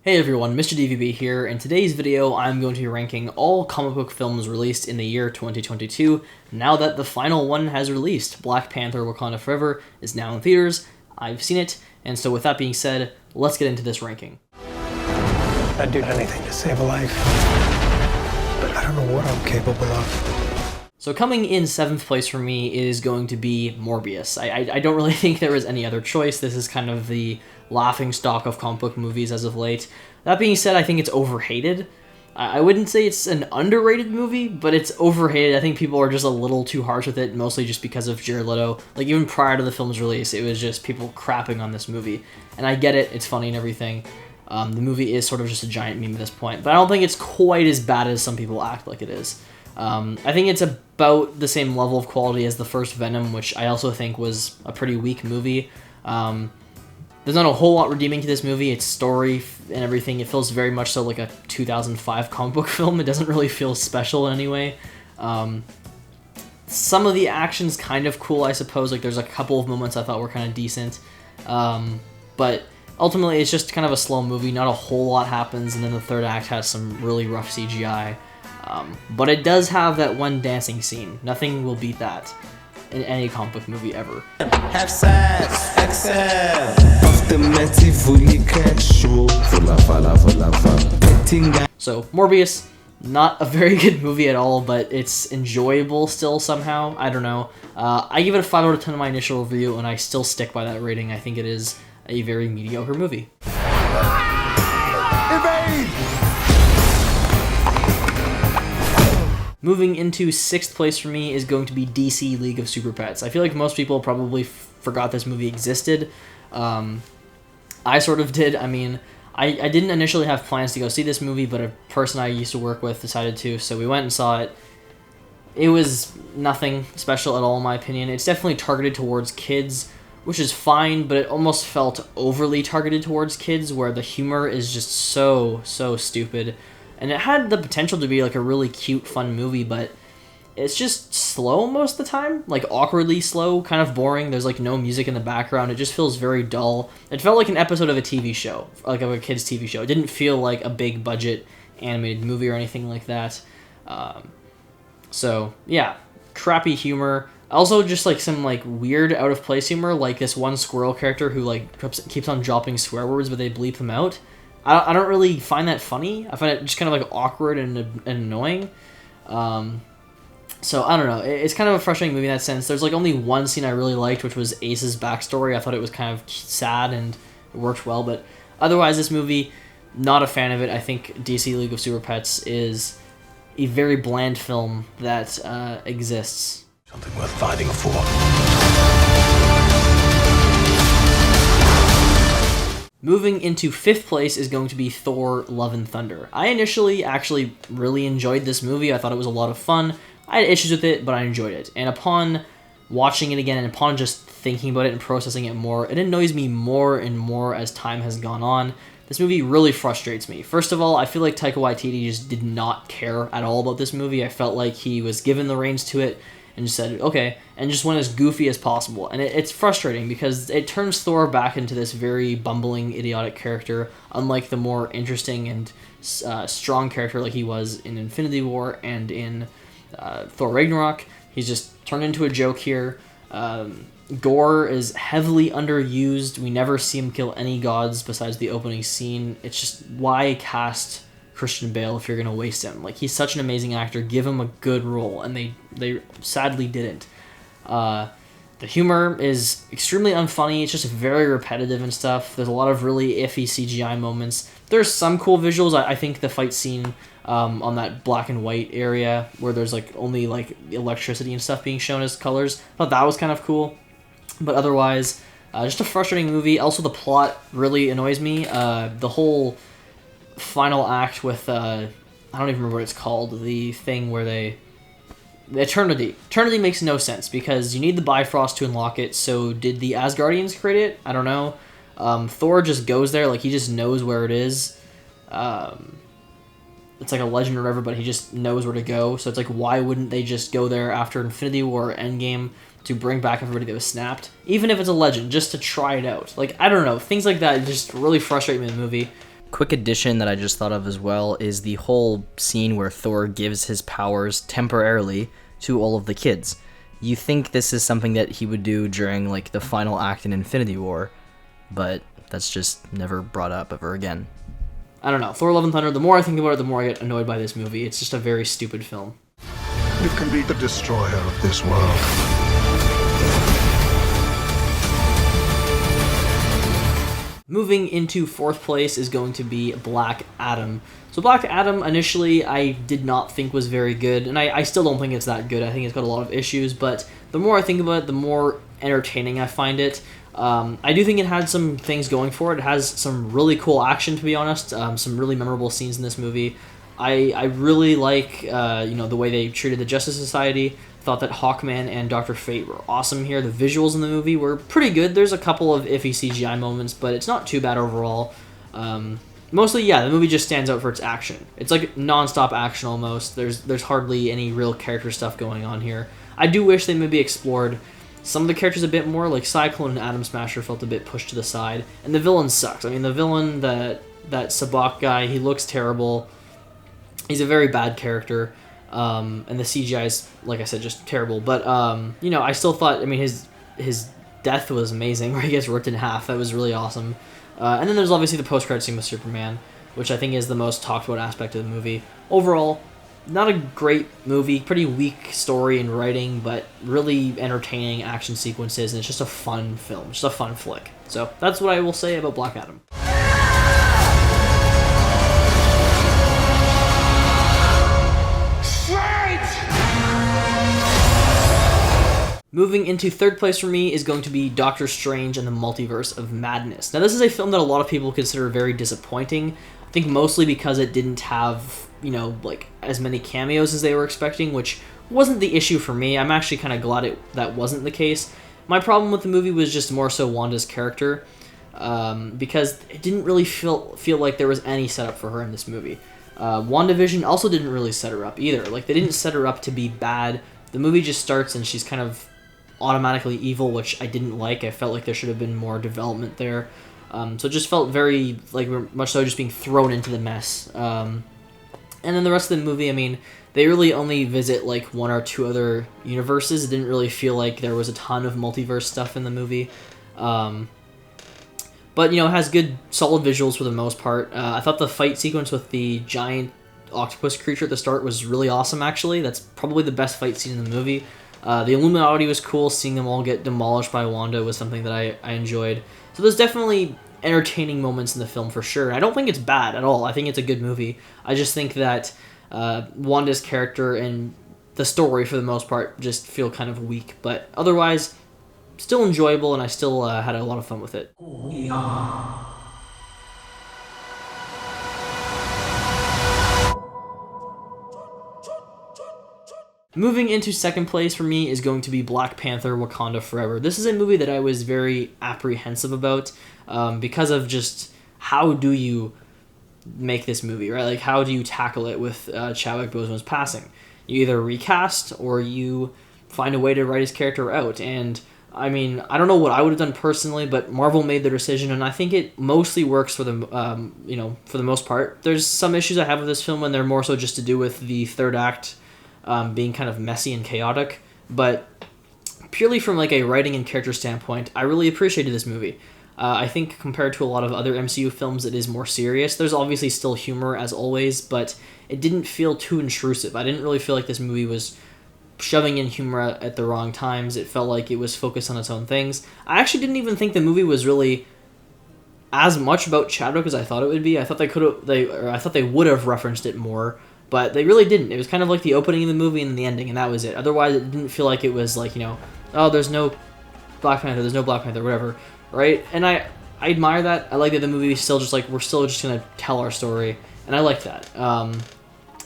Hey everyone, Mr. DVB here. In today's video, I'm going to be ranking all comic book films released in the year 2022, now that the final one has released. Black Panther: Wakanda Forever is now in theaters. I've seen it, and so with that being said, let's get into this ranking. I'd do anything to save a life, but I don't know what I'm capable of. So coming in 7th place for me is going to be Morbius. I don't really think there was any other choice. This is kind of the laughing stock of comic book movies as of late. That being said, I think it's overhated. I wouldn't say it's an underrated movie, but it's overhated. I think people are just a little too harsh with it, mostly just because of Jared Leto. Like, even prior to the film's release, it was just people crapping on this movie. And I get it, it's funny and everything. The movie is sort of just a giant meme at this point, but I don't think it's quite as bad as some people act like it is. I think it's about the same level of quality as the first Venom, which I also think was a pretty weak movie. There's not a whole lot redeeming to this movie. Its story and everything, it feels very much so like a 2005 comic book film. It doesn't really feel special in any way. Some of the action's kind of cool, I suppose. Like, there's a couple of moments I thought were kind of decent. But ultimately, it's just kind of a slow movie. Not a whole lot happens, and then the third act has some really rough CGI. But it does have that one dancing scene. Nothing will beat that in any comic book movie ever. Have sex, excel. So, Morbius, not a very good movie at all, but it's enjoyable still somehow. I don't know. I give it a 5 out of 10 in my initial review, and I still stick by that rating. I think it is a very mediocre movie. Evade! Moving into 6th place for me is going to be DC League of Super Pets. I feel like most people probably forgot this movie existed. I sort of did. I mean, I didn't initially have plans to go see this movie, but a person I used to work with decided to, so we went and saw it. It was nothing special at all, in my opinion. It's definitely targeted towards kids, which is fine, but it almost felt overly targeted towards kids, where the humor is just so stupid. And it had the potential to be like a really cute, fun movie, but it's just slow most of the time, like awkwardly slow, kind of boring. There's like no music in the background. It just feels very dull. It felt like an episode of a TV show, like of a kid's TV show. It didn't feel like a big budget animated movie or anything like that. So yeah, crappy humor. Also just like some like weird out of place humor, like this one squirrel character who like keeps on dropping swear words, but they bleep them out. I don't really find that funny. I find it just kind of like awkward and annoying. So I don't know. It's kind of a frustrating movie in that sense. There's like only one scene I really liked, which was Ace's backstory. I thought it was kind of sad and it worked well, but otherwise this movie, not a fan of it. I think DC League of Super Pets is a very bland film that exists. Something worth fighting for. Moving into 5th place is going to be Thor: Love and Thunder. I initially actually really enjoyed this movie. I thought it was a lot of fun. I had issues with it, but I enjoyed it. And upon watching it again and upon just thinking about it and processing it more, it annoys me more and more as time has gone on. This movie really frustrates me. First of all, I feel like Taika Waititi just did not care at all about this movie. I felt like he was given the reins to it and just said, okay, and just went as goofy as possible. And it's frustrating because it turns Thor back into this very bumbling, idiotic character, unlike the more interesting and strong character like he was in Infinity War and in Thor Ragnarok. He's just turned into a joke here. Gore is heavily underused. We never see him kill any gods besides the opening scene. It's just, why cast Christian Bale if you're going to waste him? Like, he's such an amazing actor. Give him a good role, and they sadly didn't. The humor is extremely unfunny. It's just very repetitive and stuff. There's a lot of really iffy CGI moments. There's some cool visuals. I think the fight scene on that black and white area where there's like only like electricity and stuff being shown as colors, I thought that was kind of cool. But otherwise, just a frustrating movie. Also, the plot really annoys me. The whole final act with I don't even remember what it's called, the thing where the Eternity makes no sense because you need the Bifrost to unlock it. So did the Asgardians create it? I don't know. Thor just goes there, like he just knows where it is. It's like a legend or whatever, but he just knows where to go. So it's like, why wouldn't they just go there after Infinity War or Endgame to bring back everybody that was snapped? Even if it's a legend, just to try it out. Like, I don't know. Things like that just really frustrate me in the movie. Quick addition that I just thought of as well is the whole scene where Thor gives his powers temporarily to all of the kids. You think this is something that he would do during like the final act in Infinity War, but that's just never brought up ever again. I don't know. Thor: Love and Thunder, the more I think about it, the more I get annoyed by this movie. It's just a very stupid film. You can be the destroyer of this world. Moving into fourth place is going to be Black Adam. So Black Adam, initially, I did not think was very good, and I still don't think it's that good. I think it's got a lot of issues, but the more I think about it, the more entertaining I find it. I do think it had some things going for it. It has some really cool action, to be honest, some really memorable scenes in this movie. I really like the way they treated the Justice Society. Thought that Hawkman and Dr. Fate were awesome here. The visuals in the movie were pretty good. There's a couple of iffy CGI moments, but it's not too bad overall. Mostly, yeah, the movie just stands out for its action. It's like non-stop action almost. There's hardly any real character stuff going on here. I do wish they maybe explored some of the characters a bit more, like Cyclone and Atom Smasher felt a bit pushed to the side. And the villain sucks. I mean, the villain, that Sabak guy, he looks terrible. He's a very bad character. And the CGI is, like I said, just terrible. But, I still thought, I mean, his death was amazing, where he gets ripped in half. That was really awesome. And then there's obviously the post-credit scene with Superman, which I think is the most talked about aspect of the movie. Overall, not a great movie, pretty weak story and writing, but really entertaining action sequences, and it's just a fun film, just a fun flick. So that's what I will say about Black Adam. Moving into third place for me is going to be Doctor Strange and the Multiverse of Madness. Now, this is a film that a lot of people consider very disappointing. I think mostly because it didn't have, as many cameos as they were expecting, which wasn't the issue for me. I'm actually kind of glad that wasn't the case. My problem with the movie was just more so Wanda's character, because it didn't really feel like there was any setup for her in this movie. WandaVision also didn't really set her up either. Like, they didn't set her up to be bad. The movie just starts and she's kind of automatically evil, which I didn't like. I felt like there should have been more development there. So it just felt very, much so just being thrown into the mess. And then the rest of the movie, I mean, they really only visit, one or two other universes. It didn't really feel like there was a ton of multiverse stuff in the movie. But, it has good, solid visuals for the most part. I thought the fight sequence with the giant octopus creature at the start was really awesome, actually. That's probably the best fight scene in the movie. The Illuminati was cool. Seeing them all get demolished by Wanda was something that I enjoyed. So there's definitely entertaining moments in the film for sure. I don't think it's bad at all. I think it's a good movie. I just think that Wanda's character and the story, for the most part, just feel kind of weak. But otherwise, still enjoyable, and I still had a lot of fun with it. Moving into second place for me is going to be Black Panther: Wakanda Forever. This is a movie that I was very apprehensive about because of just how do you make this movie, right? Like, how do you tackle it with Chadwick Boseman's passing? You either recast or you find a way to write his character out. And, I mean, I don't know what I would have done personally, but Marvel made their decision, and I think it mostly works for the, for the most part. There's some issues I have with this film, and they're more so just to do with the third act being kind of messy and chaotic, but purely from a writing and character standpoint, I really appreciated this movie. I think compared to a lot of other MCU films, it is more serious. There's obviously still humor as always, but it didn't feel too intrusive. I didn't really feel like this movie was shoving in humor at the wrong times. It felt like it was focused on its own things. I actually didn't even think the movie was really as much about Chadwick as I thought it would be. I thought they would have referenced it more. But they really didn't. It was kind of like the opening of the movie and then the ending, and that was it. Otherwise, it didn't feel like it was oh, there's no Black Panther, whatever, right? And I admire that. I like that the movie is still just we're still just going to tell our story, and I like that.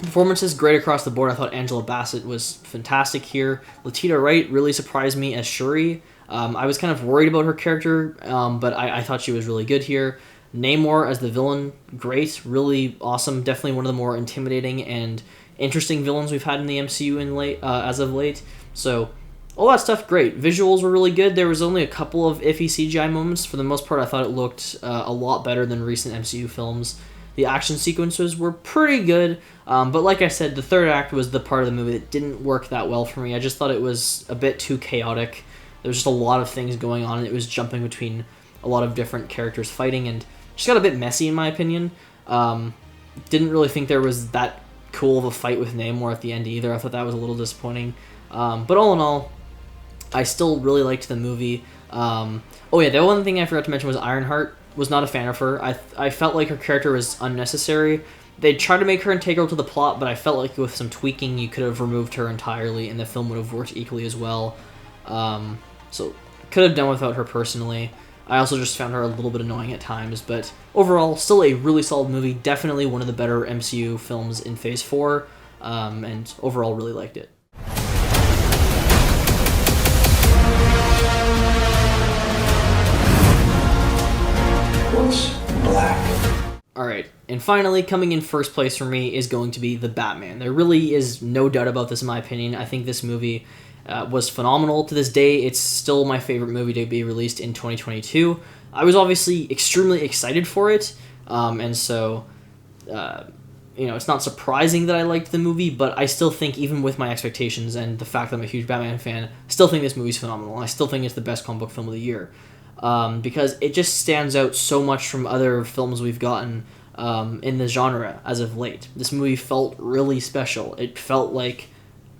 Performances great across the board. I thought Angela Bassett was fantastic here. Letitia Wright really surprised me as Shuri. I was kind of worried about her character, but I thought she was really good here. Namor as the villain, great, really awesome. Definitely one of the more intimidating and interesting villains we've had in the MCU as of late. So all that stuff, great. Visuals were really good. There was only a couple of iffy CGI moments. For the most part, I thought it looked a lot better than recent MCU films. The action sequences were pretty good, but like I said, the third act was the part of the movie that didn't work that well for me. I just thought it was a bit too chaotic. There was just a lot of things going on, and it was jumping between a lot of different characters fighting, and just got a bit messy in my opinion. Didn't really think there was that cool of a fight with Namor at the end either. I thought that was a little disappointing. But all in all, I still really liked the movie. Oh yeah, the one thing I forgot to mention was Ironheart. Was not a fan of her. I felt like her character was unnecessary. They tried to make her integral to the plot, but I felt like with some tweaking, you could have removed her entirely, and the film would have worked equally as well. So could have done without her personally. I also just found her a little bit annoying at times, but overall, still a really solid movie. Definitely one of the better MCU films in Phase 4, and overall really liked it. Black. Alright, and finally, coming in first place for me is going to be The Batman. There really is no doubt about this in my opinion. I think this movie was phenomenal to this day. It's still my favorite movie to be released in 2022. I was obviously extremely excited for it, and so, it's not surprising that I liked the movie, but I still think, even with my expectations and the fact that I'm a huge Batman fan, I still think this movie's phenomenal. I still think it's the best comic book film of the year. Because it just stands out so much from other films we've gotten in the genre as of late. This movie felt really special. It felt like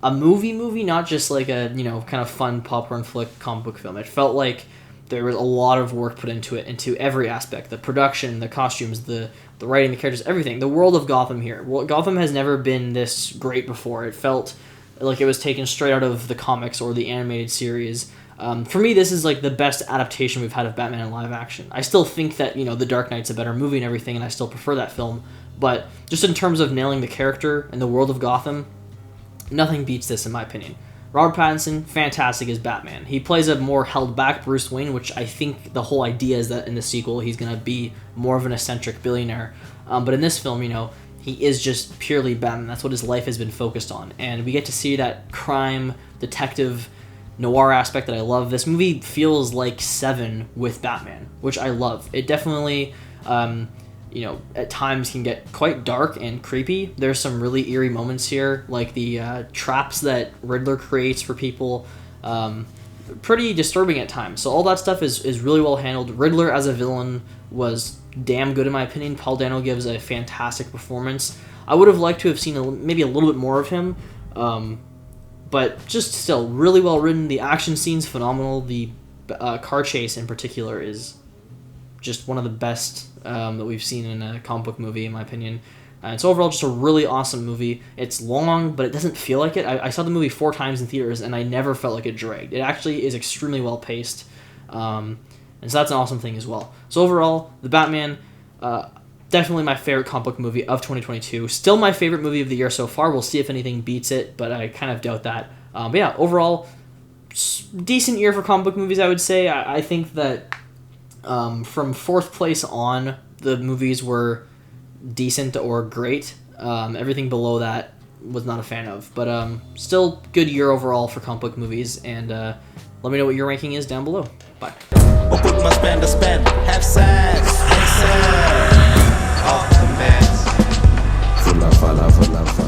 a movie, not just like a, kind of fun popcorn flick comic book film. It felt like there was a lot of work put into it, into every aspect. The production, the costumes, the writing, the characters, everything. The world of Gotham here. Gotham has never been this great before. It felt like it was taken straight out of the comics or the animated series. For me, this is like the best adaptation we've had of Batman in live action. I still think that, The Dark Knight's a better movie and everything, and I still prefer that film. But just in terms of nailing the character and the world of Gotham, nothing beats this in my opinion. Robert Pattinson, fantastic as Batman. He plays a more held-back Bruce Wayne, which I think the whole idea is that in the sequel he's going to be more of an eccentric billionaire. But in this film, he is just purely Batman. That's what his life has been focused on. And we get to see that crime, detective, noir aspect that I love. This movie feels like Seven with Batman, which I love. It definitely, at times can get quite dark and creepy. There's some really eerie moments here, like the traps that Riddler creates for people. Pretty disturbing at times. So all that stuff is really well handled. Riddler as a villain was damn good in my opinion. Paul Dano gives a fantastic performance. I would have liked to have seen maybe a little bit more of him. But just still really well written. The action scene's phenomenal. The car chase in particular is just one of the best that we've seen in a comic book movie, in my opinion. And so overall, just a really awesome movie. It's long, but it doesn't feel like it. I saw the movie 4 times in theaters, and I never felt like it dragged. It actually is extremely well paced, and so that's an awesome thing as well. So overall, The Batman, definitely my favorite comic book movie of 2022. Still my favorite movie of the year so far. We'll see if anything beats it, but I kind of doubt that. But yeah, overall, decent year for comic book movies, I would say. I think that from 4th place on, the movies were decent or great. Everything below that was not a fan of. But still good year overall for comic book movies. And let me know what your ranking is down below. Bye. Or put my spend to spend. Have sex. Excel. Off the meds. Full of